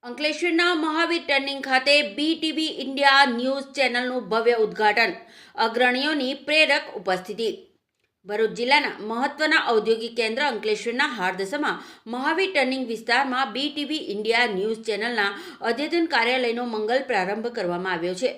અંકલેશ્વરના મહાવીર ટર્નિંગ ખાતે BTV India news ચેનલનું ભવ્ય ઉદ્ઘાટન, અગ્રણીઓની પ્રેરક ઉપસ્થિતિ। ભરૂચ જિલ્લાના મહત્વના ઔદ્યોગિક કેન્દ્ર અંકલેશ્વરના હાર્દસમાં મહાવીર ટર્નિંગ વિસ્તારમાં બીટીવી ઇન્ડિયા ન્યૂઝ ચેનલના અદ્યતન કાર્યાલયનો મંગલ પ્રારંભ કરવામાં આવ્યો છે।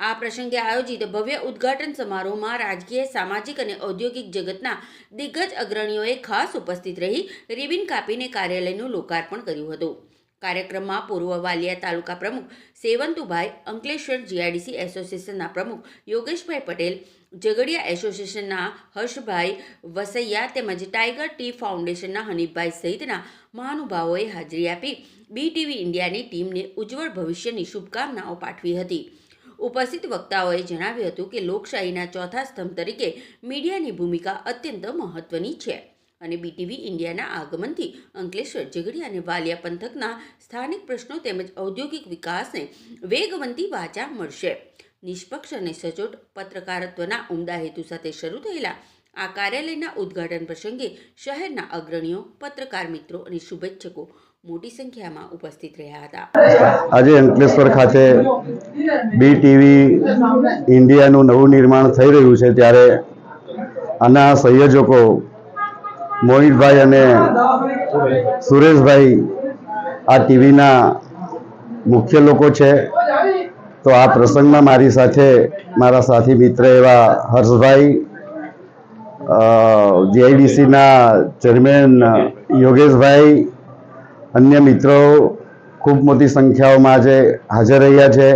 આ પ્રસંગે આયોજિત ભવ્ય ઉદ્ઘાટન સમારોહમાં રાજકીય, સામાજિક અને ઔદ્યોગિક જગતના દિગ્ગજ અગ્રણીઓએ ખાસ ઉપસ્થિત રહી રિબિન કાપીને કાર્યાલયનું લોકાર્પણ કર્યું હતું। કાર્યક્રમમાં પૂર્વ વાલિયા તાલુકા પ્રમુખ સેવંતુભાઈ, અંકલેશ્વર જીઆઈડીસી એસોસિએશનના પ્રમુખ યોગેશભાઈ પટેલ, ઝઘડિયા એસોસિએશનના હર્ષભાઈ વસૈયા તેમજ ટાઈગર ટી ફાઉન્ડેશનના હનીફભાઈ સહિતના મહાનુભાવોએ હાજરી આપી બીટીવી ઇન્ડિયાની ટીમને ઉજ્જવળ ભવિષ્યની શુભકામનાઓ પાઠવી હતી। ઉપસ્થિત વક્તાઓએ જણાવ્યું હતું કે લોકશાહીના ચોથા સ્તંભ તરીકે મીડિયાની ભૂમિકા અત્યંત મહત્વની છે અને બીટીવી ઇન્ડિયાના આગમનથી અંકલેશ્વર, ઝઘડિયા અને વાલિયા પંથકના સ્થાનિક પ્રશ્નો તેમજ ઔદ્યોગિક વિકાસને વેગવંતી વાચા મળશે। નિષ્પક્ષ અને સચોટ પત્રકારત્વના ઉમદા હેતુ સાથે શરૂ થયેલા આ કાર્યાલયના ઉદ્ઘાટન પ્રસંગે શહેરના અગ્રણીઓ, પત્રકાર મિત્રો અને શુભેચ્છકો મોટી સંખ્યામાં ઉપસ્થિત રહ્યા હતા। આજે અંકલેશ્વર ખાતે બીટીવી ઇન્ડિયાનું નવું નિર્માણ થઈ રહ્યું છે, ત્યારે આના સંયોજકો મોહિતભાઈ અને સુરેશભાઈ આ ટીવીના મુખ્ય લોકો છે। તો આ પ્રસંગમાં મારી સાથે મારા સાથી મિત્ર એવા હર્ષભાઈ, જીઆઈડીસીના ચેરમેન યોગેશભાઈ, અન્ય મિત્રો ખૂબ મોટી સંખ્યાઓમાં આજે હાજર રહ્યા છે।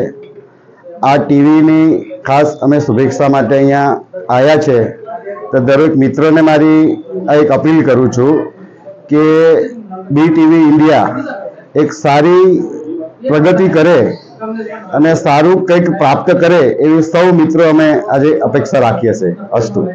આ ટીવીની ખાસ અમે શુભેચ્છા માટે અહીંયા આવ્યા છે। તો દરેક મિત્રોને મારી આ એક અપીલ કરું છું કે બીટીવી ઇન્ડિયા એક સારી પ્રગતિ કરે અને સારું કંઈક પ્રાપ્ત કરે એવી સૌ મિત્રો અમે આજે અપેક્ષા રાખીએ છીએ। અસ્તુ।